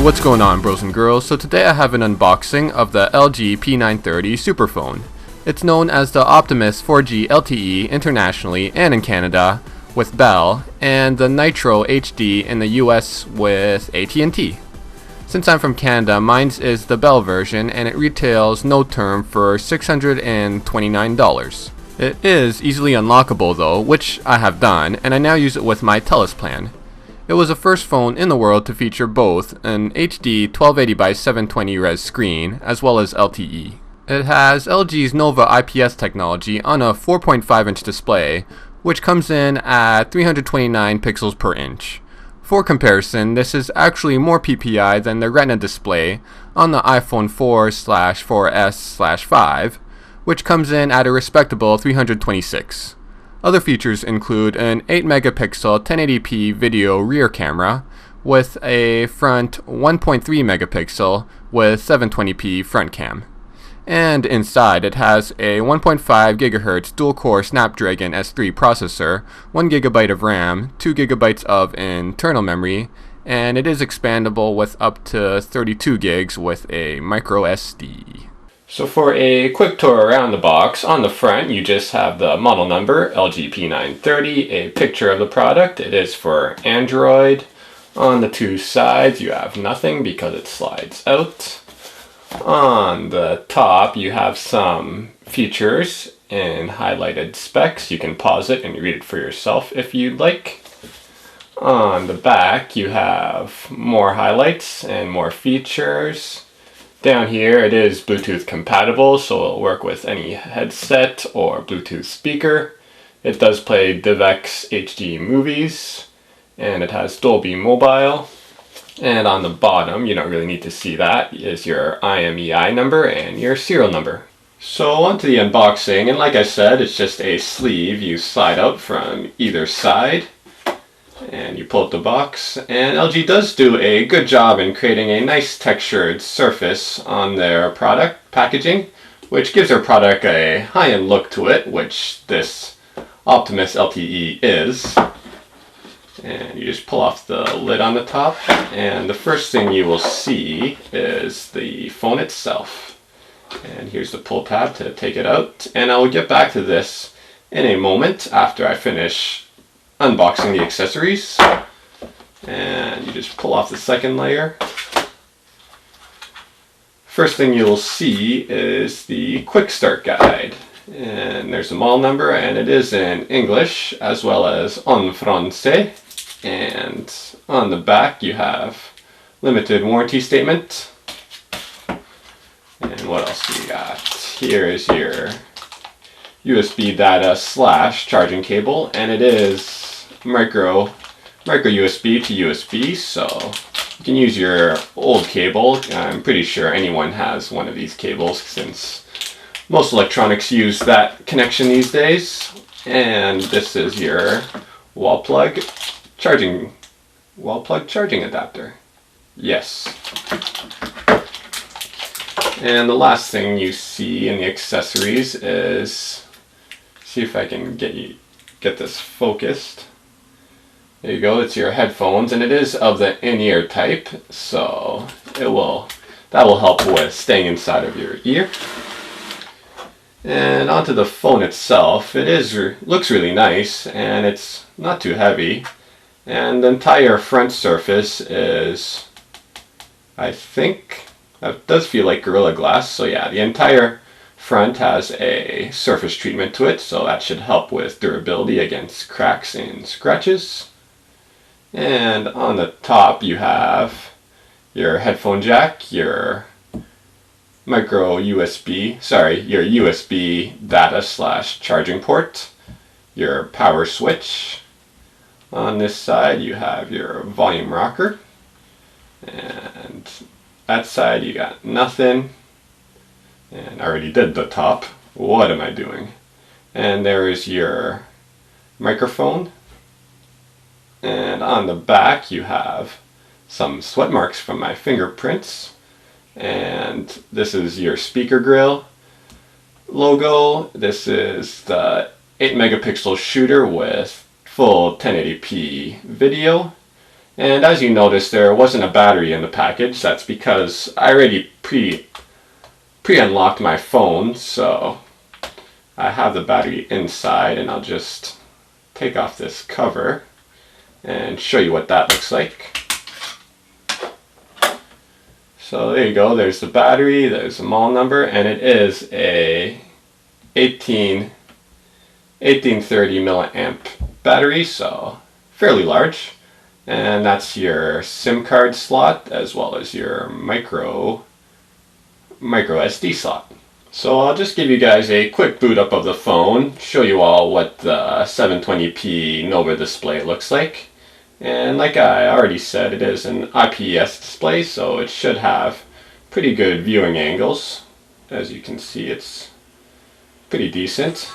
What's going on, bros and girls? So today I have an unboxing of the LG P930 superphone. It's known as the Optimus 4G LTE internationally and in Canada with Bell, and the Nitro HD in the US with at&T. Since I'm from Canada, mine is the Bell version and it retails no term for $629. It is easily unlockable though, which I have done, and I now use it with my TELUS plan. It was the first phone in the world to feature both an HD 1280x720 res screen as well as LTE. It has LG's Nova IPS technology on a 4.5 inch display, which comes in at 329 pixels per inch. For comparison, this is actually more PPI than the Retina display on the iPhone 4/4S/5, which comes in at a respectable 326. Other features include an 8 megapixel 1080p video rear camera with a front 1.3 megapixel with 720p front cam. And inside it has a 1.5 GHz dual-core Snapdragon S3 processor, 1 GB of RAM, 2 GB of internal memory, and it is expandable with up to 32 gigs with a micro SD. So for a quick tour around the box, on the front you just have the model number, LG P930, a picture of the product. It is for Android. On the two sides you have nothing because it slides out. On the top you have some features in highlighted specs. You can pause it and read it for yourself if you'd like. On the back you have more highlights and more features. Down here it is Bluetooth compatible, so it'll work with any headset or Bluetooth speaker. It does play DivX HD movies, and it has Dolby Mobile. And on the bottom, you don't really need to see that, is your IMEI number and your serial number. So on to the unboxing, and like I said, it's just a sleeve you slide out from either side. And you pull out the box, and LG does do a good job in creating a nice textured surface on their product packaging, which gives their product a high-end look to it, which this Optimus LTE is. And you just pull off the lid on the top, and the first thing you will see is the phone itself. And here's the pull tab to take it out, and I will get back to this in a moment after I finish unboxing the accessories. And you just pull off the second layer. First thing you'll see is the quick start guide, and there's a model number, and it is in English as well as en français. And on the back you have limited warranty statement. And what else do you got? Here is your USB data / charging cable, and it is micro USB to USB, so you can use your old cable. I'm pretty sure anyone has one of these cables since most electronics use that connection these days. And this is your wall plug charging adapter. Yes. And the last thing you see in the accessories is, see if I can get this focused. There you go, it's your headphones, and it is of the in-ear type, so that will help with staying inside of your ear. And onto the phone itself, looks really nice, and it's not too heavy. And the entire front surface is, I think, that does feel like Gorilla Glass. So yeah, the entire front has a surface treatment to it, so that should help with durability against cracks and scratches. And on the top you have your headphone jack, your USB data / charging port, your power switch. On this side you have your volume rocker, and that side you got nothing. And I already did the top. What am I doing? And there is your microphone. And on the back you have some sweat marks from my fingerprints. And this is your speaker grill logo. This is the 8 megapixel shooter with full 1080p video. And as you notice, there wasn't a battery in the package. That's because I already pre-unlocked my phone, so I have the battery inside, and I'll just take off this cover and show you what that looks like. So there you go, there's the battery, there's the model number, and it is a 1830 milliamp battery, so fairly large. And that's your SIM card slot as well as your micro SD slot. So I'll just give you guys a quick boot up of the phone, show you all what the 720p Nova display looks like. And like I already said, it is an IPS display, so it should have pretty good viewing angles. As you can see, it's pretty decent.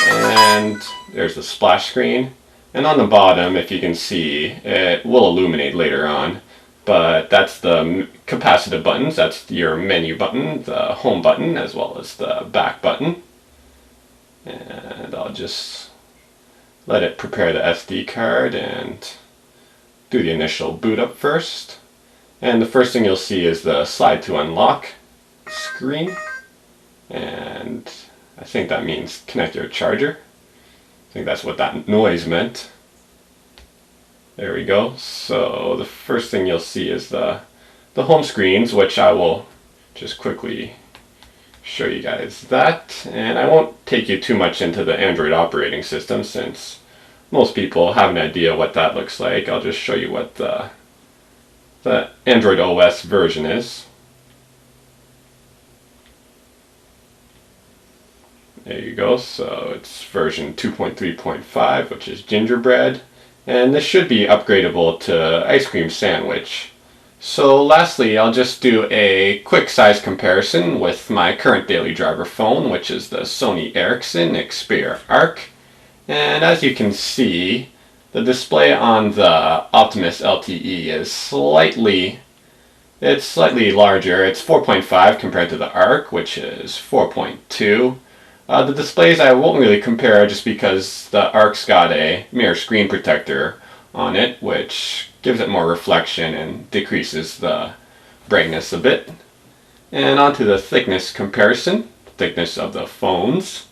And there's the splash screen. And on the bottom, if you can see, it will illuminate later on, but that's the capacitive buttons. That's your menu button, the home button, as well as the back button. And I'll just let it prepare the SD card and do the initial boot up first. And the first thing you'll see is the slide to unlock screen. And I think that means connect your charger. I think that's what that noise meant. There we go. So the first thing you'll see is the home screens, which I will just quickly show you guys that. And I won't take you too much into the Android operating system since most people have an idea what that looks like. I'll just show you what the Android OS version is. There you go, so it's version 2.3.5, which is Gingerbread, and this should be upgradable to Ice Cream Sandwich. So lastly, I'll just do a quick size comparison with my current daily driver phone, which is the Sony Ericsson Xperia Arc. And as you can see, the display on the Optimus LTE is slightly larger. It's 4.5 compared to the Arc, which is 4.2. The displays I won't really compare just because the Arc's got a mirror screen protector on it, which gives it more reflection and decreases the brightness a bit. And onto the thickness comparison, thickness of the phones.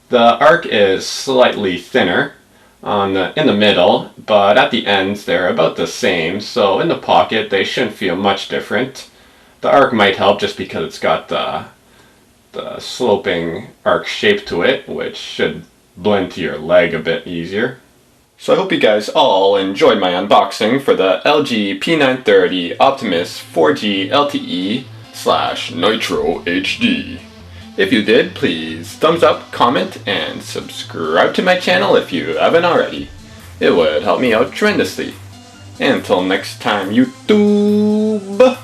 The Arc is slightly thinner in the middle, but at the ends they're about the same, so in the pocket they shouldn't feel much different. The Arc might help just because it's got the sloping arc shape to it, which should blend to your leg a bit easier. So I hope you guys all enjoyed my unboxing for the LG P930 Optimus 4G LTE / Nitro HD. If you did, please thumbs up, comment, and subscribe to my channel if you haven't already. It would help me out tremendously. Until next time, YouTube,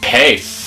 peace!